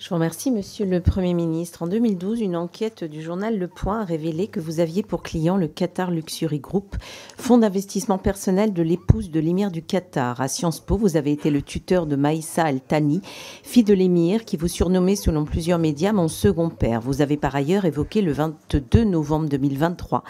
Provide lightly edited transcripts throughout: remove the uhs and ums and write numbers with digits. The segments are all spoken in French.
Je vous remercie, Monsieur le Premier ministre. En 2012, une enquête du journal Le Point a révélé que vous aviez pour client le Qatar Luxury Group, fonds d'investissement personnel de l'épouse de l'émir du Qatar. À Sciences Po, vous avez été le tuteur de Maïssa Al-Thani, fille de l'émir, qui vous surnommait selon plusieurs médias mon second père. Vous avez par ailleurs évoqué le 22 novembre 2023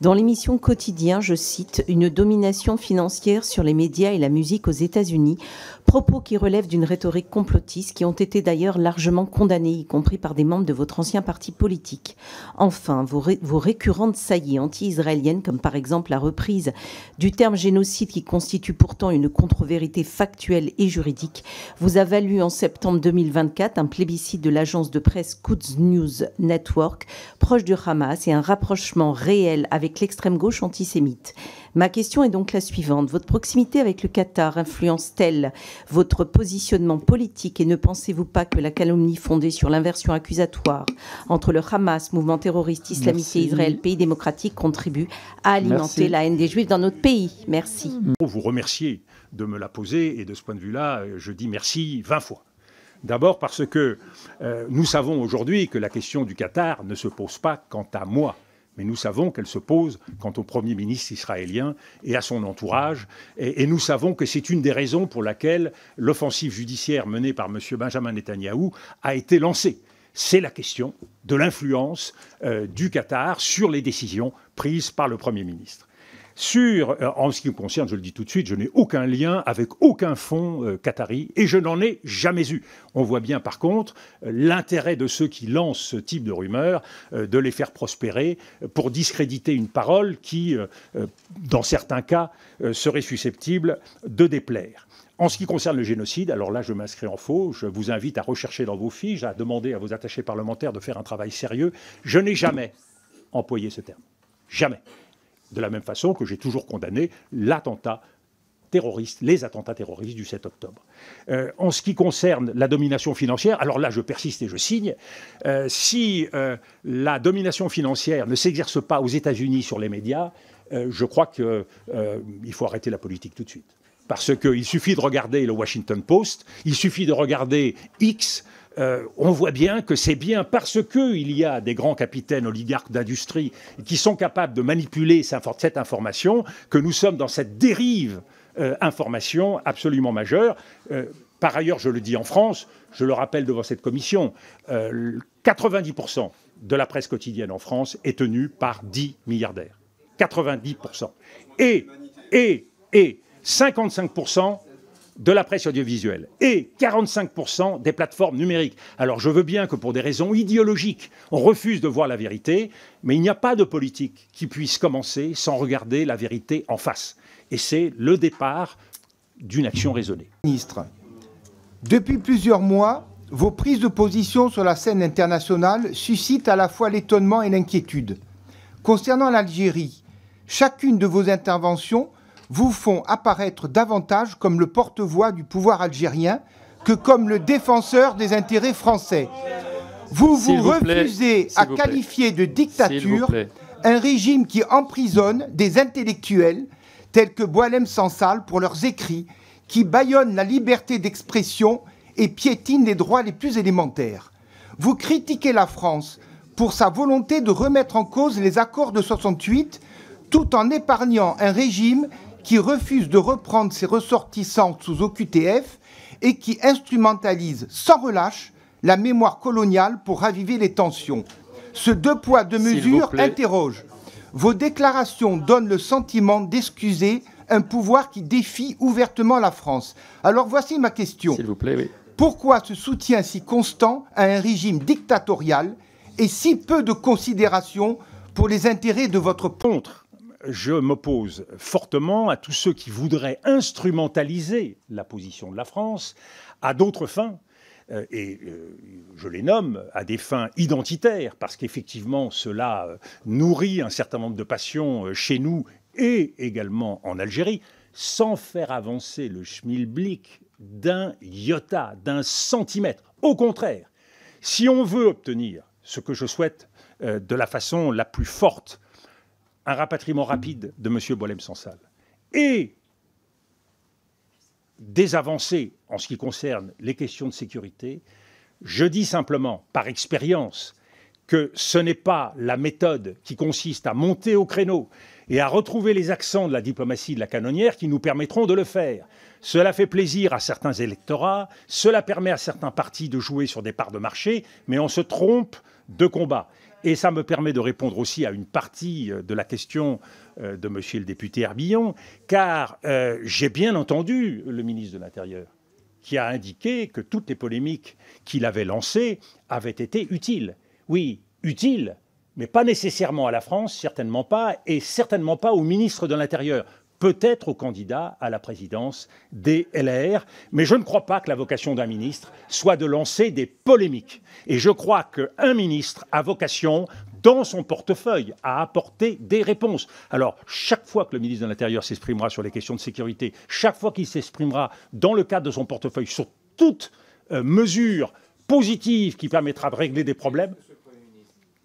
dans l'émission Quotidien, je cite, « une domination financière sur les médias et la musique aux États-Unis », propos qui relèvent d'une rhétorique complotiste qui ont été d'ailleurs largement condamnés, y compris par des membres de votre ancien parti politique. Enfin, vos récurrentes saillies anti-israéliennes, comme par exemple la reprise du terme génocide qui constitue pourtant une contre-vérité factuelle et juridique, vous a valu en septembre 2024 un plébiscite de l'agence de presse Quds News Network, proche du Hamas, et un rapprochement réel avec l'extrême gauche antisémite. Ma question est donc la suivante. Votre proximité avec le Qatar influence-t-elle votre positionnement politique et ne pensez-vous pas que la calomnie fondée sur l'inversion accusatoire entre le Hamas, mouvement terroriste islamiste, et Israël, pays démocratique, contribue à alimenter la haine des Juifs dans notre pays? Merci. Pour vous remercier de me la poser et de ce point de vue-là, je dis merci 20 fois. D'abord parce que nous savons aujourd'hui que la question du Qatar ne se pose pas quant à moi. Mais nous savons qu'elle se pose quant au Premier ministre israélien et à son entourage. Et nous savons que c'est une des raisons pour laquelle l'offensive judiciaire menée par M. Benjamin Netanyahou a été lancée. C'est la question de l'influence du Qatar sur les décisions prises par le Premier ministre. En ce qui me concerne, je le dis tout de suite, je n'ai aucun lien avec aucun fonds qatari et je n'en ai jamais eu. On voit bien par contre l'intérêt de ceux qui lancent ce type de rumeurs, de les faire prospérer pour discréditer une parole qui, dans certains cas, serait susceptible de déplaire. En ce qui concerne le génocide, alors là je m'inscris en faux, je vous invite à rechercher dans vos fiches, à demander à vos attachés parlementaires de faire un travail sérieux. Je n'ai jamais employé ce terme. Jamais. De la même façon que j'ai toujours condamné l'attentat terroriste, les attentats terroristes du 7 octobre. En ce qui concerne la domination financière, alors là je persiste et je signe, si la domination financière ne s'exerce pas aux États-Unis sur les médias, je crois qu'il faut arrêter la politique tout de suite. Parce qu'il suffit de regarder le Washington Post, il suffit de regarder X. On voit bien que c'est bien parce qu'il y a des grands capitaines oligarques d'industrie qui sont capables de manipuler cette information que nous sommes dans cette dérive information absolument majeure. Par ailleurs, je le dis en France, je le rappelle devant cette commission, 90% de la presse quotidienne en France est tenue par 10 milliardaires. 90%. Et 55% de la presse audiovisuelle et 45% des plateformes numériques. Alors je veux bien que pour des raisons idéologiques, on refuse de voir la vérité, mais il n'y a pas de politique qui puisse commencer sans regarder la vérité en face. Et c'est le départ d'une action raisonnée. Ministre, depuis plusieurs mois, vos prises de position sur la scène internationale suscitent à la fois l'étonnement et l'inquiétude. Concernant l'Algérie, chacune de vos interventions vous font apparaître davantage comme le porte-voix du pouvoir algérien que comme le défenseur des intérêts français. Vous refusez à qualifier de dictature un régime qui emprisonne des intellectuels tels que Boualem Sansal pour leurs écrits, qui bâillonnent la liberté d'expression et piétinent les droits les plus élémentaires. Vous critiquez la France pour sa volonté de remettre en cause les accords de 68 tout en épargnant un régime qui refuse de reprendre ses ressortissants sous OQTF et qui instrumentalise sans relâche la mémoire coloniale pour raviver les tensions. Ce deux poids, deux mesures interroge. Vos déclarations donnent le sentiment d'excuser un pouvoir qui défie ouvertement la France. Alors voici ma question. S'il vous plaît, oui. Pourquoi ce soutien si constant à un régime dictatorial et si peu de considération pour les intérêts de votre contre? Je m'oppose fortement à tous ceux qui voudraient instrumentaliser la position de la France à d'autres fins. Je les nomme à des fins identitaires, parce qu'effectivement, cela nourrit un certain nombre de passions chez nous et également en Algérie, sans faire avancer le schmilblick d'un iota, d'un centimètre. Au contraire, si on veut obtenir ce que je souhaite de la façon la plus forte, un rapatriement rapide de M. Boualem Sansal et des avancées en ce qui concerne les questions de sécurité, Je dis simplement, par expérience, que ce n'est pas la méthode qui consiste à monter au créneau et à retrouver les accents de la diplomatie de la canonnière qui nous permettront de le faire. Cela fait plaisir à certains électorats, cela permet à certains partis de jouer sur des parts de marché, mais on se trompe de combat. Et ça me permet de répondre aussi à une partie de la question de monsieur le député Herbillon, car j'ai bien entendu le ministre de l'Intérieur qui a indiqué que toutes les polémiques qu'il avait lancées avaient été utiles. Oui, utiles, mais pas nécessairement à la France, certainement pas, et certainement pas au ministre de l'Intérieur. Peut-être au candidat à la présidence des LR, mais je ne crois pas que la vocation d'un ministre soit de lancer des polémiques. Et je crois qu'un ministre a vocation, dans son portefeuille, à apporter des réponses. Alors, chaque fois que le ministre de l'Intérieur s'exprimera sur les questions de sécurité, chaque fois qu'il s'exprimera dans le cadre de son portefeuille sur toute mesure positive qui permettra de régler des problèmes,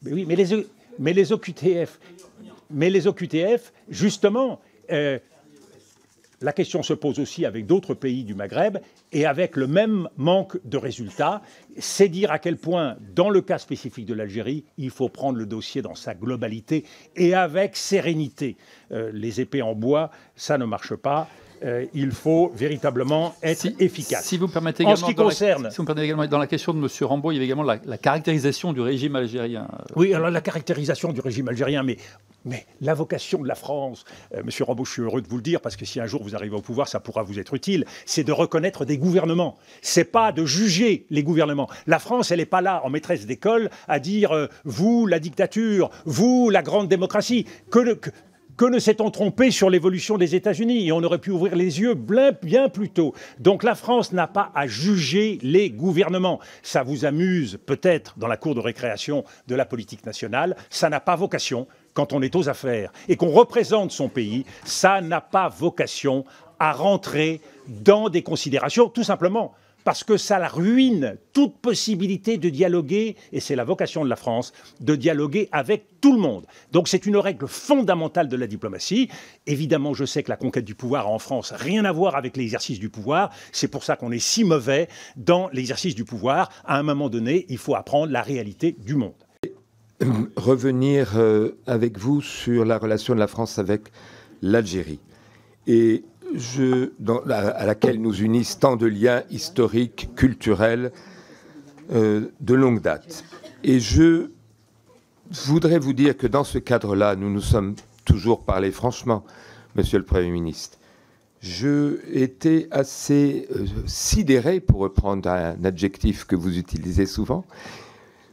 mais oui, mais les OQTF, justement, la question se pose aussi avec d'autres pays du Maghreb et avec le même manque de résultats. C'est dire à quel point, dans le cas spécifique de l'Algérie, il faut prendre le dossier dans sa globalité et avec sérénité. Les épées en bois, ça ne marche pas. Il faut véritablement être efficace. Si vous me permettez également, en ce qui concerne... si vous me permettez également, dans la question de M. Rambaud, il y avait également la caractérisation du régime algérien. Oui, alors la caractérisation du régime algérien, mais la vocation de la France, Monsieur Rambaud, je suis heureux de vous le dire, parce que si un jour vous arrivez au pouvoir, ça pourra vous être utile, c'est de reconnaître des gouvernements. C'est pas de juger les gouvernements. La France, elle n'est pas là, en maîtresse d'école, à dire vous, la dictature, vous, la grande démocratie. Que ne s'est-on trompé sur l'évolution des États-Unis? Et on aurait pu ouvrir les yeux bien plus tôt. Donc la France n'a pas à juger les gouvernements. Ça vous amuse peut-être dans la cour de récréation de la politique nationale. Ça n'a pas vocation, quand on est aux affaires et qu'on représente son pays, ça n'a pas vocation à rentrer dans des considérations, tout simplement parce que ça la ruine toute possibilité de dialoguer, et c'est la vocation de la France, de dialoguer avec tout le monde. Donc c'est une règle fondamentale de la diplomatie. Évidemment, je sais que la conquête du pouvoir a en France rien à voir avec l'exercice du pouvoir. C'est pour ça qu'on est si mauvais dans l'exercice du pouvoir. À un moment donné, il faut apprendre la réalité du monde. Revenir avec vous sur la relation de la France avec l'Algérie. Et à laquelle nous unissent tant de liens historiques, culturels, de longue date. Et je voudrais vous dire que dans ce cadre-là, nous nous sommes toujours parlé franchement, Monsieur le Premier ministre. Je étais assez sidéré, pour reprendre un adjectif que vous utilisez souvent,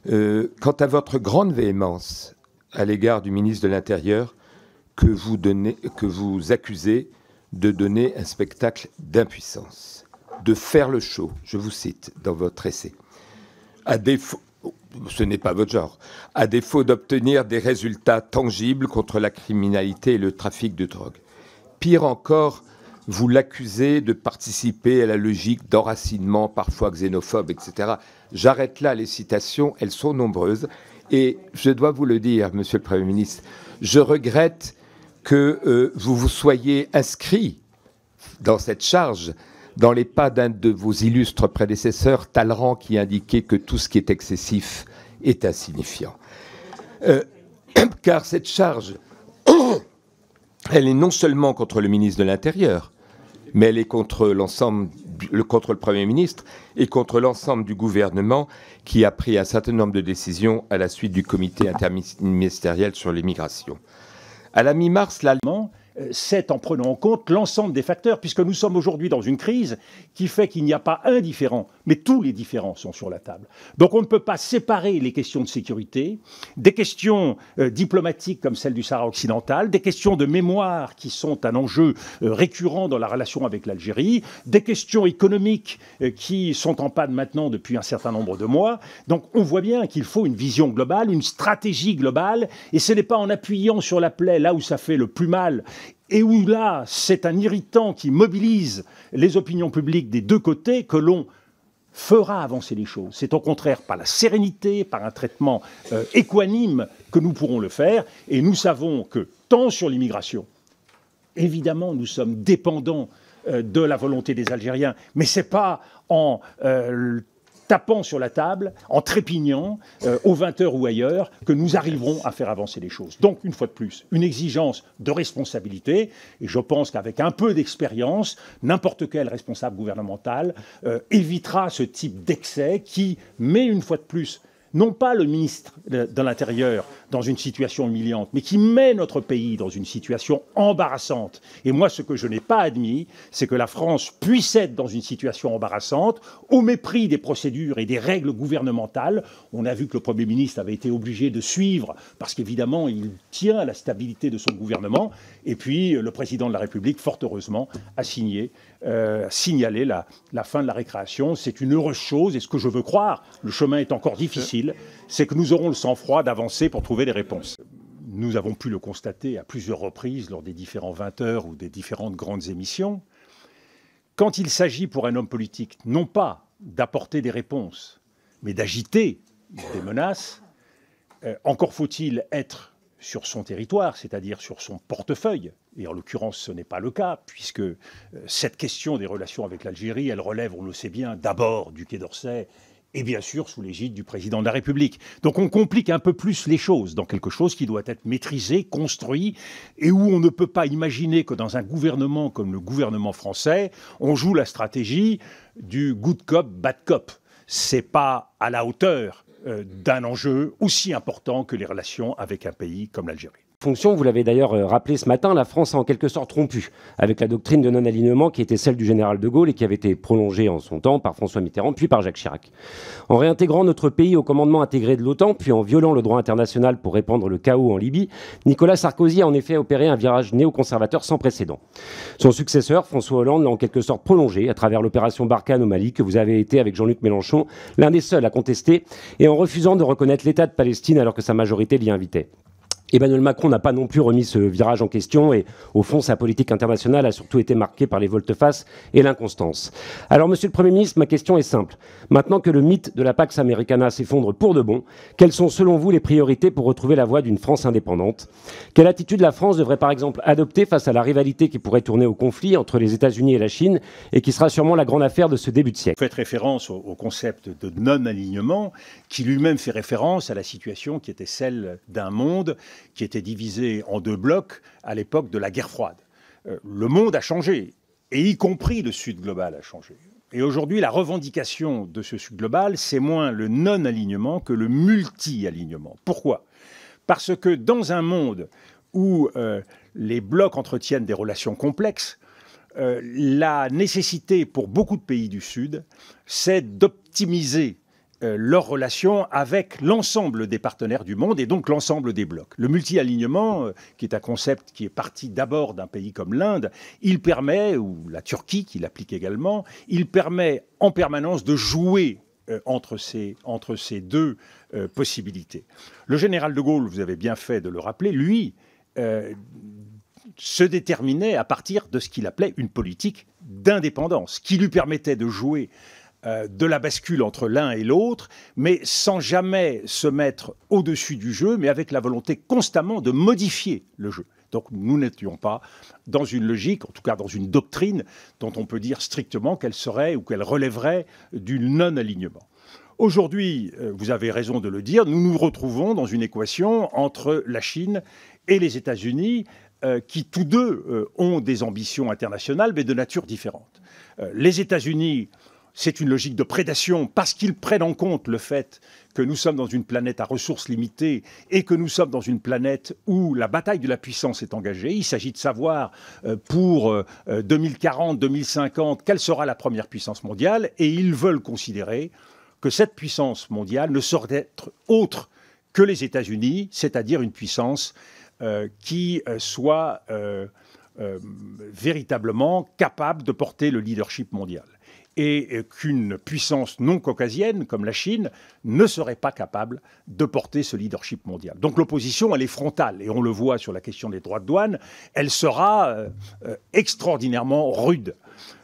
quant à votre grande véhémence à l'égard du ministre de l'Intérieur que vous accusez de donner un spectacle d'impuissance, de faire le show, je vous cite dans votre essai. À défaut, ce n'est pas votre genre, à défaut d'obtenir des résultats tangibles contre la criminalité et le trafic de drogue. Pire encore, vous l'accusez de participer à la logique d'enracinement, parfois xénophobe, etc. J'arrête là les citations, elles sont nombreuses. Et je dois vous le dire, Monsieur le Premier ministre, je regrette que vous vous soyez inscrit dans cette charge dans les pas d'un de vos illustres prédécesseurs, Talleyrand, qui indiquait que tout ce qui est excessif est insignifiant. Car cette charge, elle est non seulement contre le ministre de l'Intérieur, mais elle est contre contre le Premier ministre et contre l'ensemble du gouvernement qui a pris un certain nombre de décisions à la suite du comité interministériel sur l'immigration. À la mi-mars, l'Allemand, c'est en prenant en compte l'ensemble des facteurs, puisque nous sommes aujourd'hui dans une crise qui fait qu'il n'y a pas un différend, mais tous les différends sont sur la table. Donc on ne peut pas séparer les questions de sécurité, des questions diplomatiques comme celle du Sahara occidental, des questions de mémoire qui sont un enjeu récurrent dans la relation avec l'Algérie, des questions économiques qui sont en panne maintenant depuis un certain nombre de mois. Donc on voit bien qu'il faut une vision globale, une stratégie globale, et ce n'est pas en appuyant sur la plaie là où ça fait le plus mal, et où là, c'est un irritant qui mobilise les opinions publiques des deux côtés que l'on fera avancer les choses. C'est au contraire par la sérénité, par un traitement équanime que nous pourrons le faire. Et nous savons que, tant sur l'immigration, évidemment, nous sommes dépendants de la volonté des Algériens, mais ce n'est pas en tapant sur la table, en trépignant, aux 20h ou ailleurs, que nous arriverons à faire avancer les choses. Donc, une fois de plus, une exigence de responsabilité, et je pense qu'avec un peu d'expérience, n'importe quel responsable gouvernemental évitera ce type d'excès qui met une fois de plus, non pas le ministre de l'Intérieur dans une situation humiliante, mais qui met notre pays dans une situation embarrassante. Et moi, ce que je n'ai pas admis, c'est que la France puisse être dans une situation embarrassante, au mépris des procédures et des règles gouvernementales. On a vu que le Premier ministre avait été obligé de suivre, parce qu'évidemment, il tient à la stabilité de son gouvernement. Et puis, le Président de la République, fort heureusement, a signalé la fin de la récréation. C'est une heureuse chose, et ce que je veux croire, le chemin est encore difficile, c'est que nous aurons le sang-froid d'avancer pour trouver des réponses. Nous avons pu le constater à plusieurs reprises lors des différents 20h ou des différentes grandes émissions. Quand il s'agit pour un homme politique, non pas d'apporter des réponses, mais d'agiter des menaces, encore faut-il être sur son territoire, c'est-à-dire sur son portefeuille. Et en l'occurrence, ce n'est pas le cas, puisque cette question des relations avec l'Algérie, elle relève, on le sait bien, d'abord du Quai d'Orsay, et bien sûr sous l'égide du président de la République. Donc on complique un peu plus les choses dans quelque chose qui doit être maîtrisé, construit, et où on ne peut pas imaginer que dans un gouvernement comme le gouvernement français, on joue la stratégie du good cop, bad cop. C'est pas à la hauteur d'un enjeu aussi important que les relations avec un pays comme l'Algérie. Fonction, vous l'avez d'ailleurs rappelé ce matin, la France a en quelque sorte rompu avec la doctrine de non-alignement qui était celle du général de Gaulle et qui avait été prolongée en son temps par François Mitterrand puis par Jacques Chirac. En réintégrant notre pays au commandement intégré de l'OTAN, puis en violant le droit international pour répandre le chaos en Libye, Nicolas Sarkozy a en effet opéré un virage néoconservateur sans précédent. Son successeur, François Hollande, l'a en quelque sorte prolongé à travers l'opération Barkhane au Mali que vous avez été avec Jean-Luc Mélenchon l'un des seuls à contester et en refusant de reconnaître l'État de Palestine alors que sa majorité l'y invitait. Emmanuel Macron n'a pas non plus remis ce virage en question et, au fond, sa politique internationale a surtout été marquée par les volte-face et l'inconstance. Alors, Monsieur le Premier ministre, ma question est simple. Maintenant que le mythe de la Pax Americana s'effondre pour de bon, quelles sont selon vous les priorités pour retrouver la voie d'une France indépendante? Quelle attitude la France devrait par exemple adopter face à la rivalité qui pourrait tourner au conflit entre les États-Unis et la Chine et qui sera sûrement la grande affaire de ce début de siècle? Vous faites référence au concept de non-alignement qui lui-même fait référence à la situation qui était celle d'un monde qui était divisé en deux blocs à l'époque de la guerre froide. Le monde a changé, et y compris le Sud global a changé. Et aujourd'hui, la revendication de ce Sud global, c'est moins le non-alignement que le multi-alignement. Pourquoi? Parce que dans un monde où les blocs entretiennent des relations complexes, la nécessité pour beaucoup de pays du Sud, c'est d'optimiser leurs relations avec l'ensemble des partenaires du monde et donc l'ensemble des blocs. Le multi-alignement, qui est un concept qui est parti d'abord d'un pays comme l'Inde, il permet, ou la Turquie qui l'applique également, il permet en permanence de jouer entre ces deux possibilités. Le général de Gaulle, vous avez bien fait de le rappeler, lui, se déterminait à partir de ce qu'il appelait une politique d'indépendance, qui lui permettait de jouer de la bascule entre l'un et l'autre, mais sans jamais se mettre au-dessus du jeu, mais avec la volonté constamment de modifier le jeu. Donc nous n'étions pas dans une logique, en tout cas dans une doctrine, dont on peut dire strictement qu'elle serait ou qu'elle relèverait du non-alignement. Aujourd'hui, vous avez raison de le dire, nous nous retrouvons dans une équation entre la Chine et les États-Unis, qui tous deux ont des ambitions internationales, mais de nature différente. Les États-Unis, c'est une logique de prédation parce qu'ils prennent en compte le fait que nous sommes dans une planète à ressources limitées et que nous sommes dans une planète où la bataille de la puissance est engagée. Il s'agit de savoir pour 2040, 2050, quelle sera la première puissance mondiale et ils veulent considérer que cette puissance mondiale ne saurait être autre que les États-Unis, c'est-à-dire une puissance qui soit véritablement capable de porter le leadership mondial. Et qu'une puissance non caucasienne, comme la Chine, ne serait pas capable de porter ce leadership mondial. Donc l'opposition, elle est frontale, et on le voit sur la question des droits de douane, elle sera extraordinairement rude.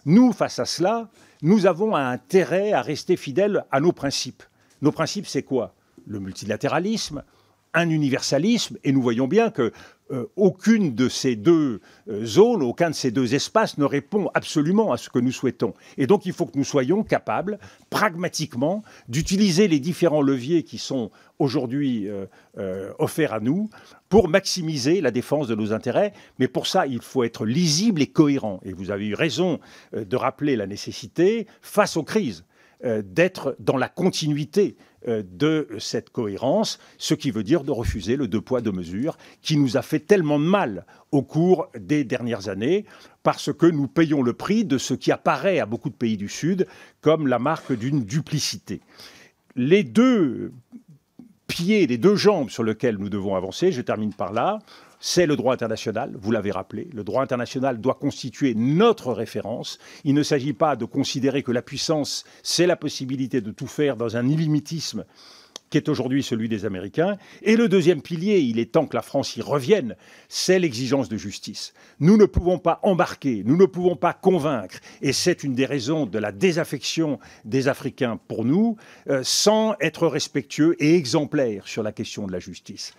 Nous, face à cela, nous avons un intérêt à rester fidèles à nos principes. Nos principes, c'est quoi? Le multilatéralisme, un universalisme, et nous voyons bien que aucune de ces deux zones, aucun de ces deux espaces ne répond absolument à ce que nous souhaitons. Et donc il faut que nous soyons capables, pragmatiquement, d'utiliser les différents leviers qui sont aujourd'hui offerts à nous pour maximiser la défense de nos intérêts. Mais pour ça, il faut être lisible et cohérent. Et vous avez eu raison de rappeler la nécessité, face aux crises, d'être dans la continuité de cette cohérence, ce qui veut dire de refuser le 2 poids 2 mesures qui nous a fait tellement de mal au cours des dernières années parce que nous payons le prix de ce qui apparaît à beaucoup de pays du Sud comme la marque d'une duplicité. Les deux pieds, les deux jambes sur lesquelles nous devons avancer, je termine par là, c'est le droit international, vous l'avez rappelé. Le droit international doit constituer notre référence. Il ne s'agit pas de considérer que la puissance, c'est la possibilité de tout faire dans un illimitisme qui est aujourd'hui celui des Américains. Et le deuxième pilier, il est temps que la France y revienne, c'est l'exigence de justice. Nous ne pouvons pas embarquer, nous ne pouvons pas convaincre, et c'est une des raisons de la désaffection des Africains pour nous, sans être respectueux et exemplaires sur la question de la justice.